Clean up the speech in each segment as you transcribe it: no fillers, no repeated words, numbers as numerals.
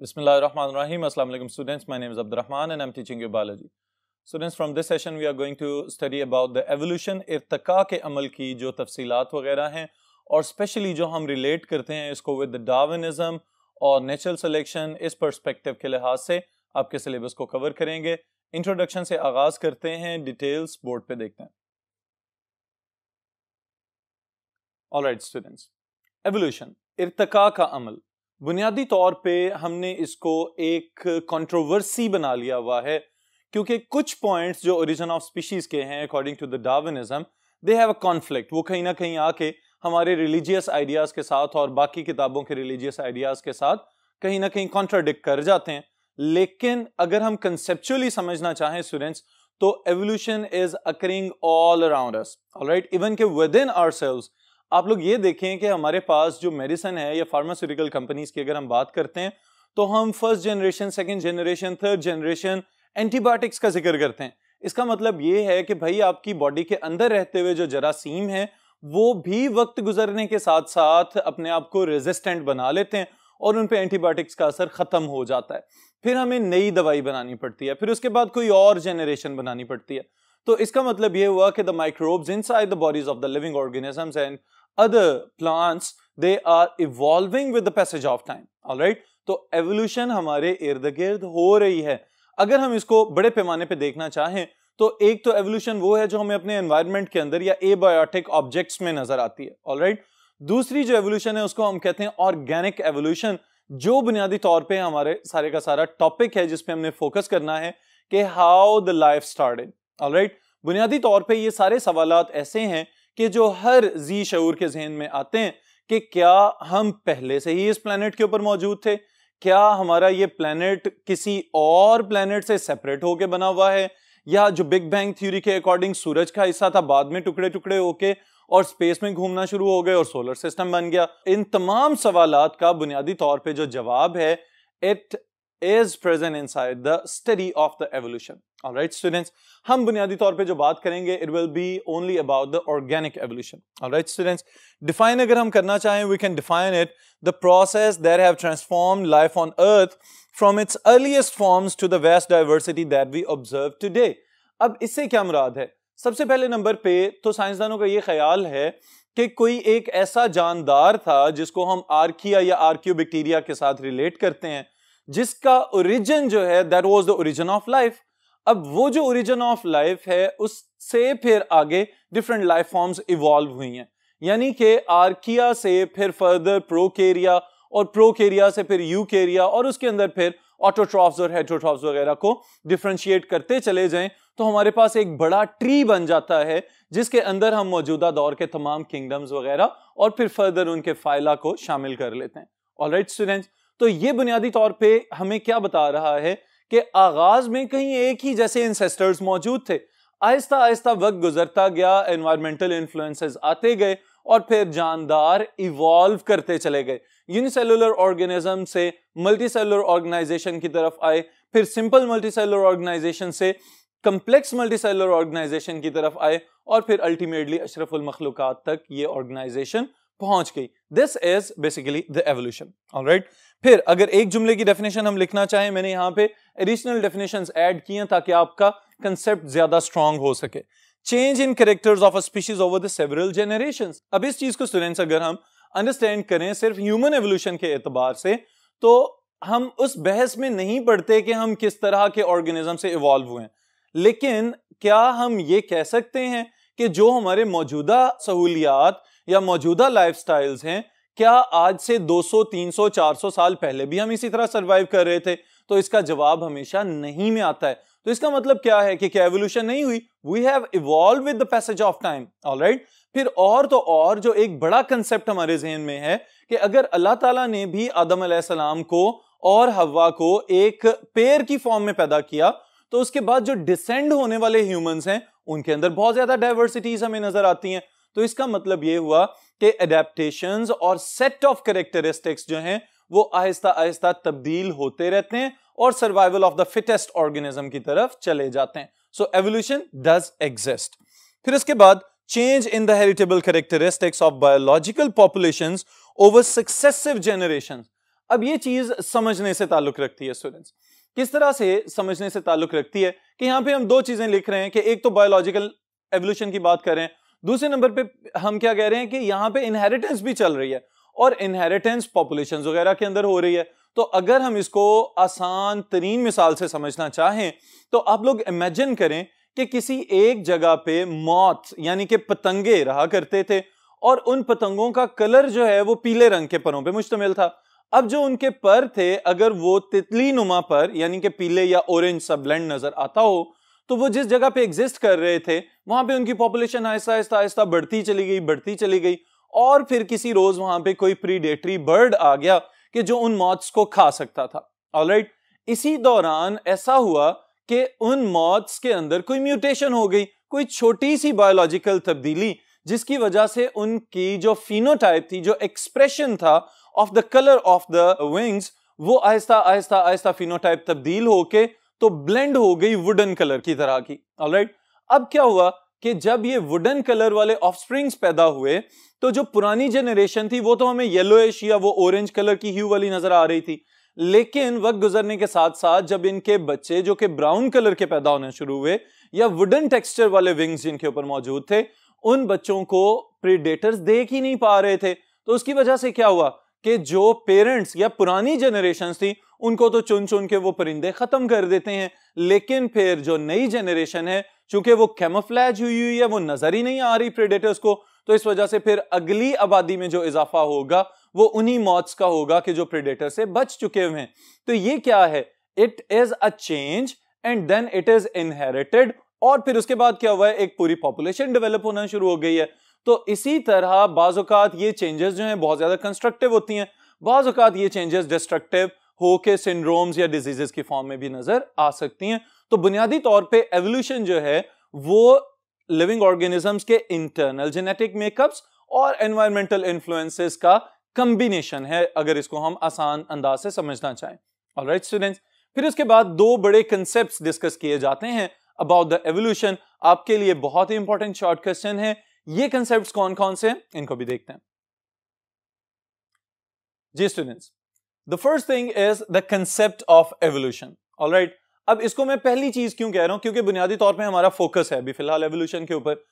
Bismillahirrahmanirrahim. Assalamu alaikum students. My name is Abdurrahman and I'm teaching you biology. Students, from this session we are going to study about the evolution, Irtika के अमल की जो तफसीलात वगैरह हैं और specially जो हम रिलेट करते हैं इसको विद डार्विनिज्म और नेचुरल सिलेक्शन, इस पर्सपेक्टिव के लिहाज से आपके सिलेबस को कवर करेंगे। इंट्रोडक्शन से आगाज करते हैं, डिटेल्स बोर्ड पे देखते हैं। ऑलराइट स्टूडेंट्स, एवोल्यूशन, इर्तिका का अमल, बुनियादी तौर पे हमने इसको एक कंट्रोवर्सी बना लिया हुआ है क्योंकि कुछ पॉइंट्स जो ओरिजिन ऑफ स्पीशीज के हैं according to the Darwinism, they have a conflict. वो कहीं ना कहीं आके हमारे रिलीजियस आइडियाज के साथ और बाकी किताबों के रिलीजियस आइडियाज के साथ कहीं ना कहीं कॉन्ट्राडिक्ट कर जाते हैं। लेकिन अगर हम कंसेप्चुअली समझना चाहें स्टूडेंट्स, तो evolution is occurring all around us, alright, even के विद इन आवरसेल्व्स। आप लोग ये देखें कि हमारे पास जो मेडिसिन है या फार्मास्यूटिकल कंपनीज की अगर हम बात करते हैं तो हम first generation, second generation, third generation antibiotics का जिक्र करते हैं। इसका मतलब ये है कि भाई आपकी बॉडी के अंदर रहते हुए जो जरासीम है वो भी वक्त गुजरने के साथ साथ अपने आप को रेजिस्टेंट बना लेते हैं और उन पे एंटीबायोटिक्स का असर खत्म हो जाता है। फिर हमें नई दवाई बनानी पड़ती है, फिर उसके बाद कोई और जनरेशन बनानी पड़ती है। तो इसका मतलब ये हुआ कि the microbes inside the bodies of the living organisms and other plants, they are evolving with the passage of time. All right? तो evolution हमारे इर्द गिर्द हो रही है। अगर हम इसको बड़े पैमाने पे देखना चाहें तो एक तो evolution वो है जो हमें अपने environment के अंदर या abiotic objects में नजर आती है। All right? दूसरी जो evolution है उसको हम कहते हैं organic evolution, जो बुनियादी तौर पे हमारे सारे का सारा टॉपिक है जिसपे हमने फोकस करना है कि how the life started. All right? बुनियादी तौर पे ये सारे सवालात ऐसे हैं कि जो हर जी शऊर के जहन में आते हैं कि क्या हम पहले से ही इस प्लेनेट के ऊपर मौजूद थे, क्या हमारा ये प्लेनेट किसी और प्लेनेट से सेपरेट होके बना हुआ है, या जो बिग बैंग थ्योरी के अकॉर्डिंग सूरज का हिस्सा था बाद में टुकड़े टुकड़े होके और स्पेस में घूमना शुरू हो गए और सोलर सिस्टम बन गया। इन तमाम सवालात का बुनियादी तौर पे जो जवाब है, it is present inside the study of the evolution. All right, students, हम बुनियादी तौर पे जो बात करेंगे it will be only about the organic evolution. All right, students, define अगर हम करना चाहें, we can define it, the process that have transformed life on earth from its earliest forms to the vast diversity that we observe today. अब इससे क्या मुराद है? सबसे पहले नंबर पे तो साइंसदानों का ये ख्याल है कि कोई एक ऐसा जानदार था जिसको हम आर्किया या आर्कियोबैक्टीरिया के साथ रिलेट करते हैं, जिसका ओरिजिन जो है that was the origin of life. अब वो जो ओरिजिन ऑफ लाइफ है उससे फिर आगे डिफरेंट लाइफ फॉर्म्स इवॉल्व हुई हैं, यानी कि आर्किया से फिर फर्दर प्रोकैरिया और प्रोकैरिया से फिर यूकैरिया और उसके अंदर फिर ऑटोट्रॉफ्स और हेटेरोट्रॉफ्स वगैरह को डिफरेंशिएट करते चले जाएं तो हमारे पास एक बड़ा ट्री बन जाता है जिसके अंदर हम मौजूदा दौर के तमाम किंगडम्स वगैरह और फिर फर्दर उनके फाइला को शामिल कर लेते हैं। ऑलराइट स्टूडेंट्स, तो ये बुनियादी तौर पे हमें क्या बता रहा है कि आगाज में कहीं एक ही जैसे इंसेस्टर्स मौजूद थे, आहिस्ता आहिस्ता वक्त गुजरता गया, एनवायरमेंटल इन्फ्लुएंसेस आते गए और फिर जानदार इवॉल्व करते चले गए। यूनिसेलुलर ऑर्गेनिज्म से मल्टीसेलुलर ऑर्गेनाइजेशन की तरफ आए, फिर सिंपल मल्टीसेलुलर ऑर्गेनाइजेशन से कम्प्लेक्स मल्टीसेलुलर ऑर्गेनाइजेशन की तरफ आए और फिर अल्टीमेटली अशरफुल मखलूकात तक ये ऑर्गेनाइजेशन पहुंच गई। This is basically the evolution. Alright, फिर अगर एक जुमले की डेफिनेशन हम लिखना चाहें, मैंने यहाँ पे एडिशनल डेफिनेशंस ऐड की हैं ताकि आपका कंसेप्ट ज्यादा स्ट्रांग हो सके। Change in characters of a species over the several generations. अब इस चीज को स्टूडेंट्स अगर हम अंडरस्टैंड करें सिर्फ ह्यूमन एवोल्यूशन के एतबार से, तो हम उस बहस में नहीं पढ़ते कि हम किस तरह के ऑर्गेनिज्म से इवॉल्व हुए हैं, लेकिन क्या हम ये कह सकते हैं कि जो हमारे मौजूदा सहूलियात या मौजूदा लाइफस्टाइल्स हैं, क्या आज से 200, 300, 400 साल पहले भी हम इसी तरह सरवाइव कर रहे थे? तो इसका जवाब हमेशा नहीं में आता है। तो इसका मतलब क्या है कि क्या एवोल्यूशन नहीं हुई? We have evolve with the passage of time. Alright, फिर और तो और जो एक बड़ा कंसेप्ट हमारे जहन में है कि अगर अल्लाह ताला ने भी आदम अलैहिस्सलाम को और हव्वा को एक पेयर की फॉर्म में पैदा किया, तो उसके बाद जो डिसेंड होने वाले ह्यूमंस हैं उनके अंदर बहुत ज्यादा डाइवर्सिटीज हमें नजर आती हैं। तो इसका मतलब ये हुआ कि एडेप्टेशंस और सेट ऑफ कैरेक्टरिस्टिक्स जो हैं वो आहिस्ता आहिस्ता तब्दील होते रहते हैं और survival of the fittest organism की तरफ चले जाते हैं। सो एवोल्यूशन डज एग्जिस्ट। फिर इसके बाद change in the heritable characteristics of biological populations over successive generations. अब ये चीज समझने से ताल्लुक रखती है स्टूडेंट्स। किस तरह से समझने से ताल्लुक रखती है कि यहाँ पे हम दो चीजें लिख रहे हैं कि एक तो बायोलॉजिकल एवोल्यूशन की बात कर रहे हैं, दूसरे नंबर पे हम क्या कह रहे हैं कि यहाँ पे इनहेरिटेंस भी चल रही है और इनहेरिटेंस पॉपुलेशंस वगैरह के अंदर हो रही है। तो अगर हम इसको आसान तरीन मिसाल से समझना चाहें तो आप लोग इमेजिन करें कि किसी एक जगह पे मॉथ यानी कि पतंगे रहा करते थे और उन पतंगों का कलर जो है वो पीले रंग के परों पे मुश्तमिल था। अब जो उनके पर थे अगर वो तितली नुमा पर यानी कि पीले या ऑरेंज सा ब्लेंड नजर आता हो तो वो जिस जगह पे एग्जिस्ट कर रहे थे वहां पे उनकी पॉपुलेशन आहिस्ता आहिस्ता आहिस्ता बढ़ती चली गई और फिर किसी रोज वहां पे कोई प्रीडेटरी बर्ड आ गया कि जो उन मॉथ्स को खा सकता था। ऑलराइट, इसी दौरान ऐसा हुआ कि उन मॉथ्स के अंदर कोई म्यूटेशन हो गई, कोई छोटी सी बायोलॉजिकल तब्दीली जिसकी वजह से उनकी जो फिनोटाइप थी, जो एक्सप्रेशन था of the colour of the wings, वो आहिस्ता आहिस्ता आहिस्ता फिनोटाइप तब्दील होके तो ब्लेंड हो गई वुडन कलर की तरह की। ऑलराइट, अब क्या हुआ कि जब ये वुडन कलर वाले ऑफस्प्रिंग्स पैदा हुए तो जो पुरानी जनरेशन थी वो तो हमें येलोइश या वो ऑरेंज कलर की ह्यू वाली नजर आ रही थी, लेकिन वक्त गुजरने के साथ साथ जब इनके बच्चे जो कि ब्राउन कलर के पैदा होने शुरू हुए या वुडन टेक्सचर वाले विंग्स जिनके ऊपर मौजूद थे, उन बच्चों को प्रीडेटर्स देख ही नहीं पा रहे थे। तो उसकी वजह से क्या हुआ कि जो पेरेंट्स या पुरानी जनरेशन थी उनको तो चुन चुन के वो परिंदे खत्म कर देते हैं, लेकिन फिर जो नई जनरेशन है चूंकि वो कैमोफ्लेज हुई है, वो नजर ही नहीं आ रही प्रेडेटर्स को, तो इस वजह से फिर अगली आबादी में जो इजाफा होगा वो उन्हीं मॉथ्स का होगा कि जो प्रेडेटर से बच चुके हुए हैं। तो ये क्या है, it is a change and then it is inherited, और फिर उसके बाद क्या हुआ है, एक पूरी पॉपुलेशन डेवलप होना शुरू हो गई है। तो इसी तरह बाज़ औक़ात ये चेंजेस जो हैं बहुत ज्यादा कंस्ट्रक्टिव होती हैं, बाज़ औक़ात ये चेंजेस डिस्ट्रक्टिव होके सिंड्रोम्स या डिजीजेस की फॉर्म में भी नजर आ सकती हैं। तो बुनियादी तौर पे एवोल्यूशन जो है वो लिविंग ऑर्गेनिजम्स के इंटरनल जेनेटिक मेकअप्स और एनवायरमेंटल इन्फ्लुएंसेस का कॉम्बिनेशन है, अगर इसको हम आसान अंदाज से समझना चाहें। ऑलराइट स्टूडेंट्स, फिर उसके बाद दो बड़े कंसेप्ट्स डिस्कस किए जाते हैं अबाउट द एवोल्यूशन। आपके लिए बहुत ही इंपॉर्टेंट शॉर्ट क्वेश्चन है, ये कंसेप्ट्स कौन कौन से हैं इनको भी देखते हैं। जी students, the first thing is the concept of evolution. Alright, अब इसको मैं पहली चीज क्यों कह रहा हूं, क्योंकि बुनियादी तौर पे हमारा फोकस है अभी फिलहाल एवोल्यूशन के ऊपर।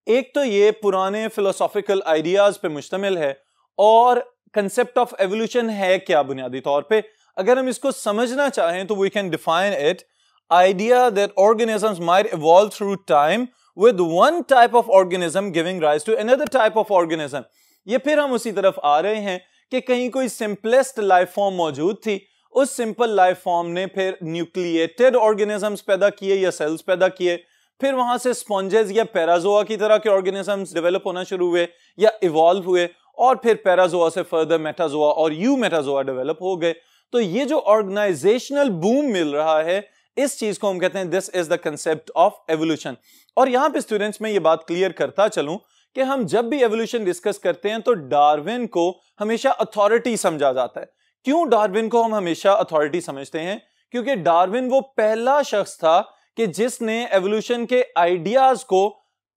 एक तो ये पुराने फिलोसॉफिकल आइडियाज पे मुश्तमिल है, और कंसेप्ट ऑफ एवोल्यूशन है क्या बुनियादी तौर पे, अगर हम इसको समझना चाहें तो we can define it idea that organisms might evolve through time with one type of organism giving rise to another type of organism। ये फिर हम उसी तरफ आ रहे हैं कि कहीं कोई सिंपलेस्ट लाइफ फॉर्म मौजूद थी, उस सिंपल लाइफ फॉर्म ने फिर न्यूक्लिएटेड ऑर्गेनिजम्स पैदा किए या सेल्स पैदा किए, फिर वहां से स्पॉन्जेस या पैराजोआ की तरह के ऑर्गेनिजम्स डेवलप होना शुरू हुए या इवॉल्व हुए, और फिर पैराजोआ से फर्दर मेटाजोआ और यू मेटाजोआ डेवलप हो गए। तो ये जो ऑर्गेनाइजेशनल बूम मिल रहा है, इस चीज को हम कहते हैं this is the concept of evolution. और यहां पे स्टूडेंट्स में ये बात क्लियर करता चलूं कि हम जब भी एवोल्यूशन डिस्कस करते हैं तो डार्विन को हमेशा अथॉरिटी समझा जाता है। क्यों डार्विन को हम हमेशा अथॉरिटी समझते हैं, क्योंकि डार्विन वो पहला शख्स था कि जिसने एवोल्यूशन के आइडियाज को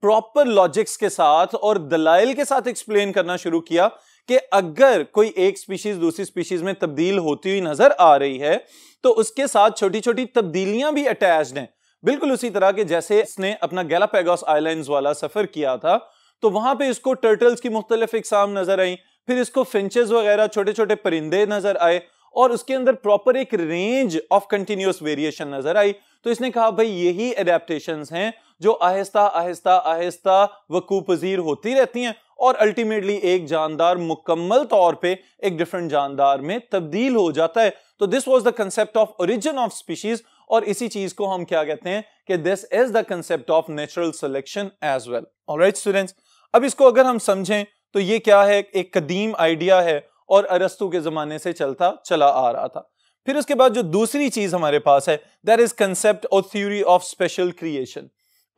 प्रॉपर लॉजिक्स के साथ और दलाइल के साथ एक्सप्लेन करना शुरू किया कि अगर कोई एक स्पीशीज दूसरी स्पीशीज में तब्दील होती हुई नजर आ रही है तो उसके साथ छोटी छोटी तब्दीलियां भी अटैच्ड हैं। बिल्कुल उसी तरह के जैसे इसने अपना गैलापागोस आइलैंड्स वाला सफर किया था, तो वहां पे इसको टर्टल्स की मुख्तलिफ इकसाम नजर आई, फिर इसको फिंचेस वगैरह छोटे छोटे परिंदे नजर आए, और उसके अंदर प्रॉपर एक रेंज ऑफ कंटिन्यूअस वेरिएशन नजर आई। तो इसने कहा भाई यही एडेप्टेशंस हैं जो आहिस्ता आहिस्ता आहिस्ता वकूअ पजीर होती रहती हैं और अल्टीमेटली एक जानदार मुकम्मल तौर पे एक डिफरेंट जानदार में तब्दील हो जाता है। तो this was the concept of origin of species, और इसी चीज को हम क्या कहते हैं कि this is the concept of natural selection as well. Alright students, अब इसको अगर हम समझें तो ये क्या है, एक कदीम आइडिया है और अरस्तु के जमाने से चलता चला आ रहा था। फिर उसके बाद जो दूसरी चीज हमारे पास है दैट इज कंसेप्ट और थ्योरी ऑफ स्पेशल क्रिएशन।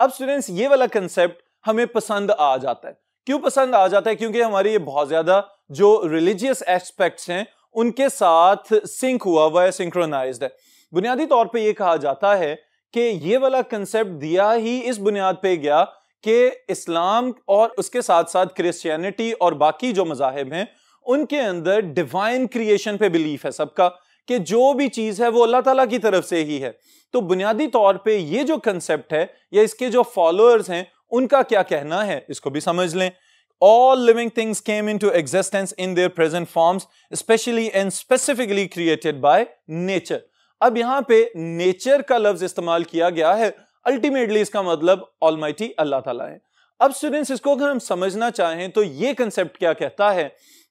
अब स्टूडेंट्स ये वाला कंसेप्ट हमें पसंद आ जाता है। क्यों पसंद आ जाता है, क्योंकि हमारी ये बहुत ज्यादा जो रिलीजियस एस्पेक्ट्स हैं उनके साथ सिंक हुआ है, सिंक्रोनाइज्ड है। बुनियादी तौर पे ये कहा जाता है कि ये वाला कंसेप्ट दिया ही इस बुनियाद पे गया कि इस्लाम और उसके साथ साथ क्रिश्चियनिटी और बाकी जो मजाहिब हैं उनके अंदर डिवाइन क्रिएशन पे बिलीफ है सबका, कि जो भी चीज है वो अल्लाह ताला की तरफ से ही है। तो बुनियादी तौर पे ये जो कंसेप्ट है या इसके जो फॉलोअर्स हैं उनका क्या कहना है, इसको भी समझ लें। All living things came into existence in their present forms, especially and specifically created by nature. अब यहां पे नेचर का लफ्ज इस्तेमाल किया गया है, अल्टीमेटली इसका मतलब ऑलमाइटी अल्लाह ताला है। अब स्टूडेंट्स, इसको अगर हम समझना चाहें तो ये कंसेप्ट क्या कहता है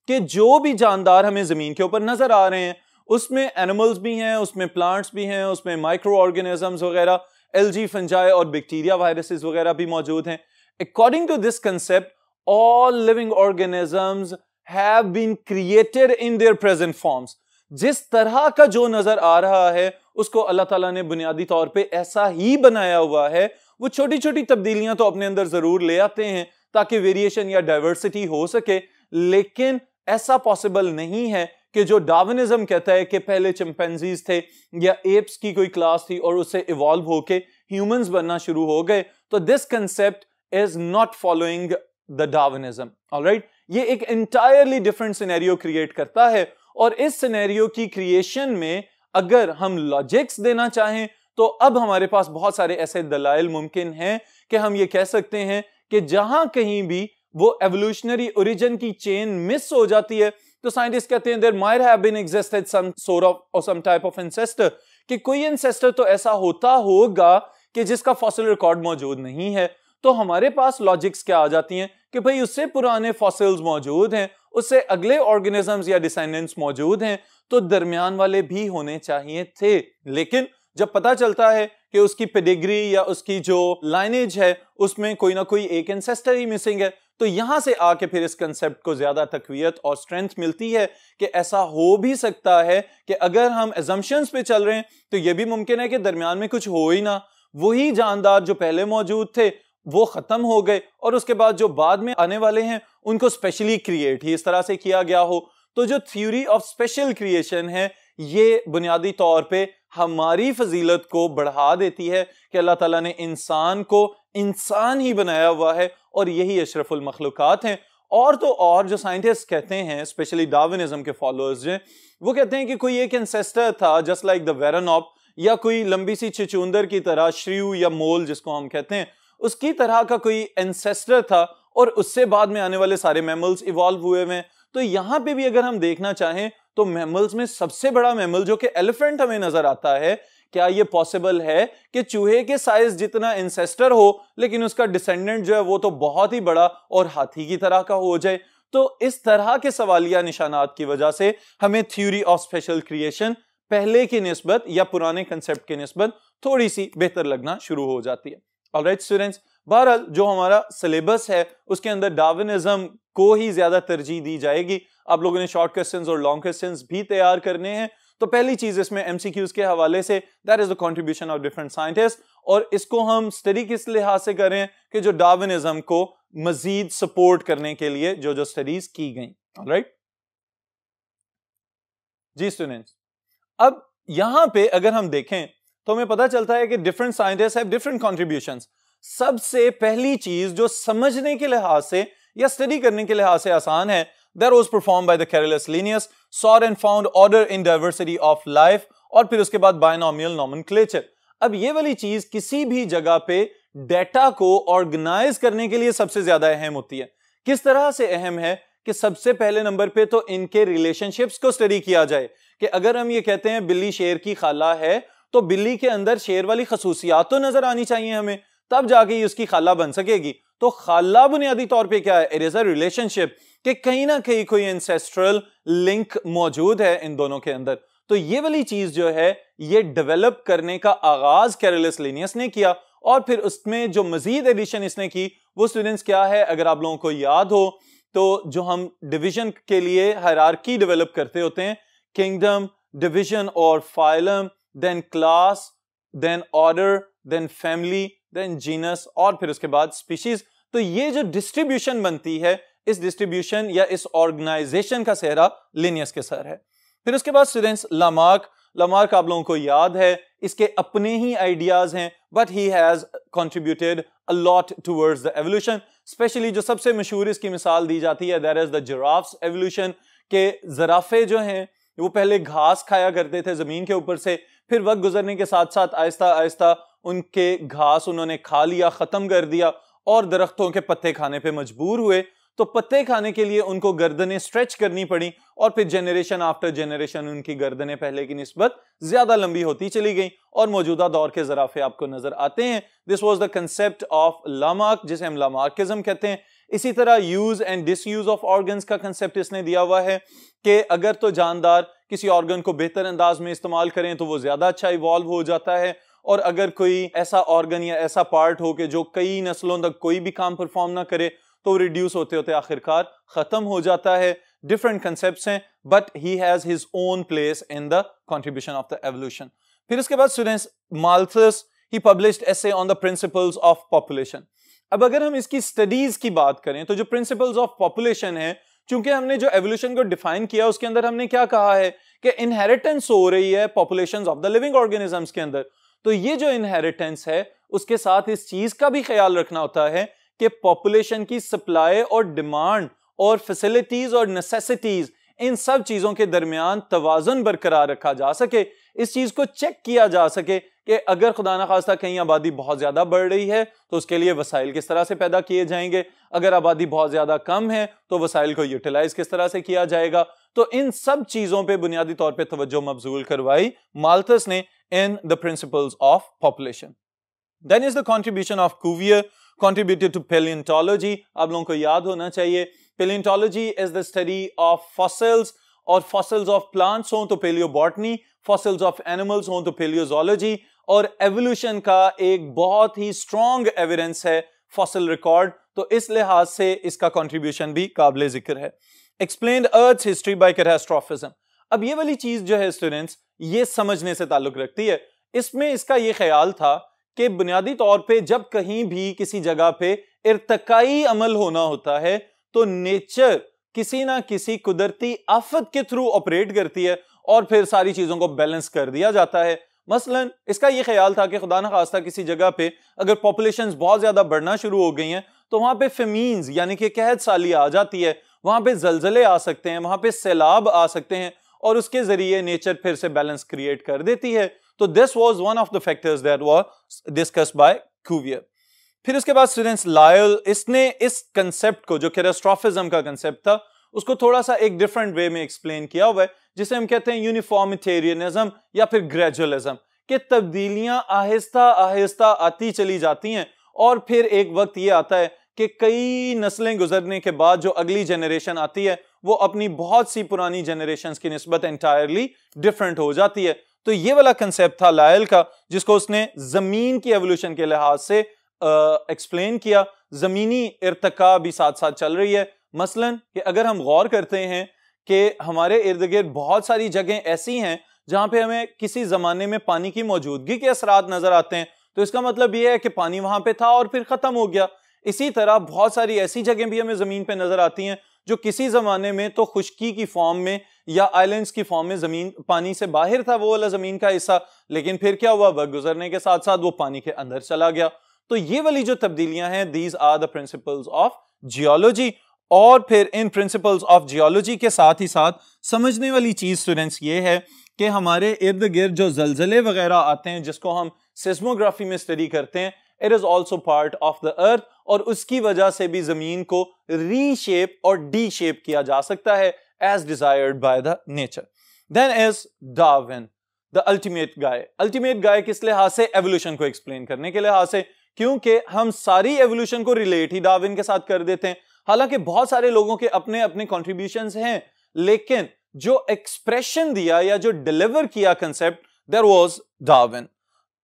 कि जो भी जानदार हमें जमीन के ऊपर नजर आ रहे हैं उसमें एनिमल्स भी हैं, उसमें प्लांट्स भी हैं, उसमें माइक्रो ऑर्गेनिजम्स वगैरह, एल्गी, फंजाई और बैक्टीरिया, वायरसेस वगैरह भी मौजूद हैं। According to this concept, all living organisms have been created in their present forms. जिस तरह का जो नजर आ रहा है उसको अल्लाह ताला ने बुनियादी तौर पे ऐसा ही बनाया हुआ है। वो छोटी छोटी तब्दीलियां तो अपने अंदर जरूर ले आते हैं ताकि वेरिएशन या डाइवर्सिटी हो सके, लेकिन ऐसा पॉसिबल नहीं है कि जो डार्विनिज्म कहता है कि पहले चिंपैंजीज थे या एप्स की कोई क्लास थी और उससे इवॉल्व होके ह्यूमंस बनना शुरू हो गए, तो this concept is not following the Darwinism. Alright, ये एक एंटायरली डिफरेंट सिनेरियो क्रिएट करता है और इस सिनेरियो की क्रिएशन में अगर हम लॉजिक्स देना चाहें तो अब हमारे पास बहुत सारे ऐसे दलाइल मुमकिन हैं कि हम ये कह सकते हैं कि जहां कहीं भी वो एवोल्यूशनरी ओरिजिन की चेन मिस हो जाती है तो साइंटिस्ट कहते हैं there might have been existed some sort of और सम टाइप ऑफ एंसेस्टर, कि कोई एंसेस्टर तो ऐसा होता होगा कि जिसका फॉसिल रिकॉर्ड मौजूद नहीं है। तो हमारे पास लॉजिक्स क्या आ जाती हैं कि भाई उससे पुराने फॉसिल्स मौजूद हैं, उससे अगले ऑर्गेनिजम्स या डिसेंडेंट्स मौजूद हैं, तो दरमियान वाले भी होने चाहिए थे। लेकिन जब पता चलता है कि उसकी पेडिग्री या उसकी जो लाइनेज है उसमें कोई ना कोई एक एंसेस्टर ही मिसिंग है, तो यहां से आके फिर इस कंसेप्ट को ज्यादा तकवीयत और स्ट्रेंथ मिलती है कि ऐसा हो भी सकता है कि अगर हम एजम्पशंस पे चल रहे हैं तो यह भी मुमकिन है कि दरमियान में कुछ हो ही ना, वही जानदार जो पहले मौजूद थे वो खत्म हो गए और उसके बाद जो बाद में आने वाले हैं उनको स्पेशली क्रिएट ही इस तरह से किया गया हो। तो जो थ्योरी ऑफ स्पेशल क्रिएशन है ये बुनियादी तौर पे हमारी फजीलत को बढ़ा देती है कि अल्लाह ताला ने इंसान को इंसान ही बनाया हुआ है और यही अशरफुल मखलूकात हैं। और तो और जो साइंटिस्ट कहते हैं, स्पेशली डार्विनिज्म के फॉलोअर्स हैं, वो कहते हैं कि कोई एक एंसेस्टर था जस्ट लाइक द वेरानॉप, या कोई लंबी सी चुचुंदर की तरह श्रीयू या मोल जिसको हम कहते हैं उसकी तरह का कोई एंसेस्टर था और उससे बाद में आने वाले सारे मैमल्स इवॉल्व हुए हैं। तो यहां पे भी अगर हम देखना चाहें तो मैमल्स में सबसे बड़ा मैमल जो कि एलिफेंट हमें नजर आता है, क्या ये पॉसिबल है कि चूहे के साइज जितना एंसेस्टर हो लेकिन उसका डिसेंडेंट जो है वो तो बहुत ही बड़ा और हाथी की तरह का हो जाए? तो इस तरह के सवालिया निशानात की वजह से हमें थ्योरी ऑफ स्पेशल क्रिएशन पहले की निस्बत या पुराने कंसेप्ट की निस्बत थोड़ी सी बेहतर लगना शुरू हो जाती है। ऑलराइट स्टूडेंट्स, बहरहाल जो हमारा सिलेबस है उसके अंदर डार्विनिज्म को ही ज्यादा तरजीह दी जाएगी। आप लोगों ने शॉर्ट क्वेश्चंस और लॉन्ग क्वेश्चंस भी तैयार करने हैं। तो पहली चीज इसमें एमसीक्यूज के हवाले say that is the contribution of different scientist, और इसको हम स्टडी किस लिहाज से करें कि जो डार्विनिज्म को मजीद सपोर्ट करने के लिए जो जो स्टडीज की गई। ऑलराइट जी स्टूडेंट्स, अब यहां पे अगर हम देखें तो हमें पता चलता है कि different scientist have different contributions. सबसे पहली चीज जो समझने के लिहाज से या स्टडी करने के लिहाज से आसान है, that was performed by the Carolus Linnaeus, sought and found order in diversity of life, और फिर उसके बाद binomial nomenclature। अब ये वाली चीज किसी भी जगह पे डेटा को ऑर्गेनाइज करने के लिए सबसे ज्यादा अहम होती है। किस तरह से अहम है कि सबसे पहले नंबर पे तो इनके रिलेशनशिप्स को स्टडी किया जाए कि अगर हम ये कहते हैं बिल्ली शेर की खाला है तो बिल्ली के अंदर शेर वाली खसूसियात तो नजर आनी चाहिए हमें, तब जाके ही उसकी खाला बन सकेगी। तो खाला बुनियादी तौर पे क्या है? इट इज अ रिलेशनशिप, कि कहीं ना कहीं कोई एंसेस्ट्रल लिंक मौजूद है इन दोनों के अंदर। तो ये वाली चीज जो है ये डेवलप करने का आगाज कैरोलस लिनियस ने किया, और फिर उसमें जो मजीद एडिशन इसने की वो स्टूडेंट्स क्या है, अगर आप लोगों को याद हो तो जो हम डिवीजन के लिए हायरार्की डेवलप करते होते हैं, किंगडम, डिवीजन और phylum, then class, then order, then family, then genus और फिर उसके बाद स्पीशीज। तो ये जो डिस्ट्रीब्यूशन बनती है, इस डिस्ट्रीब्यूशन या इस ऑर्गेनाइजेशन का सेहरा लिनियस के सर है। फिर उसके बाद स्टूडेंट्स लामार्क आप लोगों को याद है, इसके अपने ही आइडियाज हैं, but he has contributed a lot towards the evolution. Specially जो सबसे मशहूर इसकी मिसाल दी जाती है that is the giraffes evolution, कि ज़राफ़े जो हैं वो पहले घास खाया करते थे ज़मीन के ऊपर से, फिर वक्त गुजरने के साथ साथ आहिस्ता आहिस्ता उनके घास उन्होंने खा लिया, ख़त्म कर दिया और दरख्तों के पत्ते खाने पे मजबूर हुए। तो पत्ते खाने के लिए उनको गर्दनें स्ट्रेच करनी पड़ी और फिर जनरेशन आफ्टर जनरेशन उनकी गर्दनें पहले की निस्बत ज्यादा लंबी होती चली गई और मौजूदा दौर के ज़राफ़े आपको नजर आते हैं। This was the concept of Lamarck, जिसे हम लामार्किज्म कहते हैं। इसी तरह use and disuse of organs का कंसेप्ट इसने दिया हुआ है कि अगर तो जानदार किसी ऑर्गन को बेहतर अंदाज में इस्तेमाल करें तो वो ज्यादा अच्छा इवॉल्व हो जाता है, और अगर कोई ऐसा ऑर्गन या ऐसा पार्ट हो कि जो कई नस्लों तक कोई भी काम परफॉर्म ना करे तो रिड्यूस होते होते आखिरकार खत्म हो जाता है। डिफरेंट कंसेप्ट्स हैं, but he has his own place in the contribution of the evolution. फिर उसके बाद students, Malthus he published essay on the principles of population. अब अगर हम इसकी स्टडीज की बात करें तो जो प्रिंसिपल्स ऑफ पॉपुलेशन है, चूंकि हमने जो एवोल्यूशन को डिफाइन किया उसके अंदर हमने क्या कहा है कि इनहेरिटेंस हो रही है populations of the living organisms के अंदर। तो ये जो इनहेरिटेंस है उसके साथ इस चीज का भी ख्याल रखना होता है कि पॉपुलेशन की सप्लाई और डिमांड और फैसिलिटीज और नेसेसिटीज, इन सब चीजों के दरमियान तवाज़ुन बरकरार रखा जा सके, इस चीज को चेक किया जा सके कि अगर खुदा ना खास्ता कहीं आबादी बहुत ज्यादा बढ़ रही है तो उसके लिए वसाइल किस तरह से पैदा किए जाएंगे, अगर आबादी बहुत ज्यादा कम है तो वसाइल को यूटिलाइज किस तरह से किया जाएगा। तो इन सब चीजों पे बुनियादी तौर पे तवज्जो मबजूल करवाई माल्थस ने in the principles of population. Then is the contribution of Cuvier, contributed to paleontology. आप लोगों को याद होना चाहिए, paleontology is the study of fossils, और fossils of plants हों तो paleobotany, fossils of animals हों तो paleozoology, और evolution का एक बहुत ही strong evidence है fossil record, तो इस लिहाज से इसका contribution भी काबिल जिक्र है। Explained Earth's history by catastrophism. अब ये वाली चीज जो है स्टूडेंट्स, ये समझने से ताल्लुक रखती है। इसमें इसका ये ख्याल था कि बुनियादी तौर पे जब कहीं भी किसी जगह पे इर्तकाई अमल होना होता है तो नेचर किसी ना किसी कुदरती आफत के थ्रू ऑपरेट करती है और फिर सारी चीजों को बैलेंस कर दिया जाता है। मसलन इसका ये ख्याल था कि खुदा न खास्ता किसी जगह पे अगर पॉपुलेशंस बहुत ज्यादा बढ़ना शुरू हो गई हैं तो वहां पे फेमीन्स यानी कि कहत साली आ जाती है, वहां पे जलजले आ सकते हैं, वहां पे सैलाब आ सकते हैं और उसके जरिए नेचर फिर से बैलेंस क्रिएट कर देती है। तो this was one of the factors that was discussed by Cuvier. फिर उसके बाद स्टूडेंट्स, लायल, इसने इस कंसेप्ट को जो कैटास्ट्रोफिज्म का कंसेप्ट था उसको थोड़ा सा एक डिफरेंट वे में एक्सप्लेन किया हुआ है, जिसे हम कहते हैं यूनिफॉर्मिटेरियनिज्म या फिर ग्रेजुअलिज्म, कि तब्दीलियां आहिस्ता आहिस्ता आती चली जाती हैं और फिर एक वक्त ये आता है कि कई नस्लें गुजरने के बाद जो अगली जनरेशन आती है वो अपनी बहुत सी पुरानी जनरेशंस की निस्बत एंटायरली डिफरेंट हो जाती है। तो ये वाला कंसेप्ट था लायल का, जिसको उसने जमीन की एवोल्यूशन के लिहाज से एक्सप्लेन किया। जमीनी इर्तका भी साथ साथ चल रही है। मसलन कि अगर हम गौर करते हैं कि हमारे इर्द गिर्द बहुत सारी जगह ऐसी हैं जहां पे हमें किसी जमाने में पानी की मौजूदगी के असरात नजर आते हैं, तो इसका मतलब यह है कि पानी वहां पे था और फिर खत्म हो गया। इसी तरह बहुत सारी ऐसी जगह भी हमें जमीन पे नजर आती हैं जो किसी जमाने में तो खुश्की की फॉर्म में या आइलैंड्स की फॉर्म में जमीन पानी से बाहर था वो वाला जमीन का हिस्सा, लेकिन फिर क्या हुआ, वक्त गुजरने के साथ साथ वो पानी के अंदर चला गया। तो ये वाली जो तब्दीलियां हैं, these are the principles of geology. और फिर इन प्रिंसिपल्स ऑफ जियोलॉजी के साथ ही साथ समझने वाली चीज स्टूडेंट्स ये है कि हमारे इर्द गिर्द जो जलजले वगैरह आते हैं जिसको हम सिस्मोग्राफी में स्टडी करते हैं, it is also part of the earth, और उसकी वजह से भी जमीन को रीशेप और डी शेप किया जा सकता है as desired by the nature. Then is Darwin, the ultimate guy. Ultimate guy किस लिहाज से? एवोल्यूशन को एक्सप्लेन करने के लिहाज से, क्योंकि हम सारी एवोल्यूशन को रिलेट ही डार्विन के साथ कर देते हैं। हालांकि बहुत सारे लोगों के अपने अपने कॉन्ट्रीब्यूशंस हैं, लेकिन जो एक्सप्रेशन दिया या जो डिलीवर किया कंसेप्ट, देयर वाज डार्विन।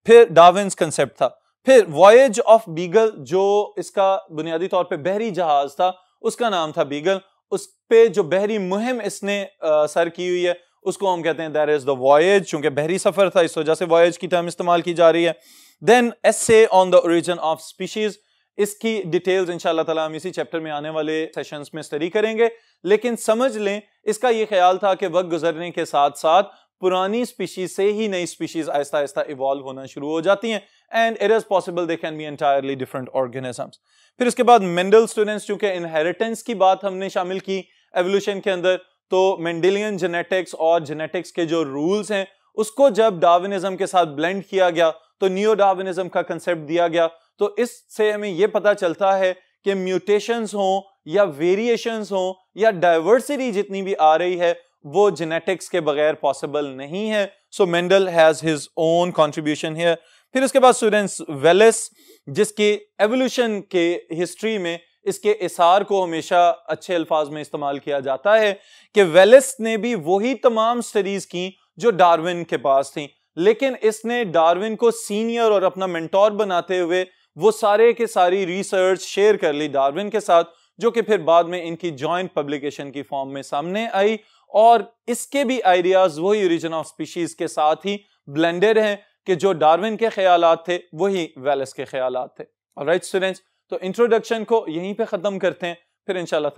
फिर डार्विन्स कंसेप्ट था। फिर वॉयेज ऑफ बीगल, जो इसका बुनियादी तौर पे बहरी जहाज था, उसका नाम था बीगल। उस पे जो बहरी मुहिम इसने सर की हुई है उसको हम कहते हैं दैट इज द वॉयेज। चूंकि बहरी सफर था इस वजह से वॉयेज की टर्म इस्तेमाल की जा रही है। Then essay on the origin of species, इसकी डिटेल्स इंशाल्लाह ताला हम इसी चैप्टर में आने वाले सेशंस में स्टडी करेंगे, लेकिन समझ लें इसका ये ख्याल था कि वक्त गुजरने के साथ साथ पुरानी स्पीशीज से ही नई स्पीशीज आहिस्ता आहिस्ता इवॉल्व होना शुरू हो जाती हैं, and it is possible they can be entirely different organisms. फिर उसके बाद मेंडल स्टूडेंट्स, चूंकि इनहेरिटेंस की बात हमने शामिल की एवोल्यूशन के अंदर, तो मेंडेलियन जेनेटिक्स और जेनेटिक्स के जो रूल्स हैं उसको जब डार्विनिज्म के साथ ब्लेंड किया गया तो नियो डार्विनिज्म का कंसेप्ट दिया गया। तो इससे हमें यह पता चलता है कि म्यूटेशंस हों या वेरिएशंस हों या डाइवर्सिटी जितनी भी आ रही है वो जेनेटिक्स के बगैर पॉसिबल नहीं है। So Mendel has his own contribution here. फिर उसके बाद स्टूडेंट्स वेलेस, जिसकी एवोल्यूशन के हिस्ट्री में इसके इसार को हमेशा अच्छे अल्फाज में इस्तेमाल किया जाता है कि वेलेस ने भी वही तमाम स्टडीज की जो डार्विन के पास थी, लेकिन इसने डार्विन को सीनियर और अपना मेंटोर बनाते हुए वो सारे के सारी रिसर्च शेयर कर ली डार्विन के साथ, जो कि फिर बाद में इनकी जॉइंट पब्लिकेशन की फॉर्म में सामने आई। और इसके भी आइडियाज वही ओरिजिन ऑफ स्पीशीज के साथ ही ब्लेंडेड हैं कि जो डार्विन के ख्यालात थे वही वेलेस के ख्यालात थे। ऑलराइट स्टूडेंट्स, तो इंट्रोडक्शन को यहीं पे खत्म करते हैं, फिर इंशाल्लाह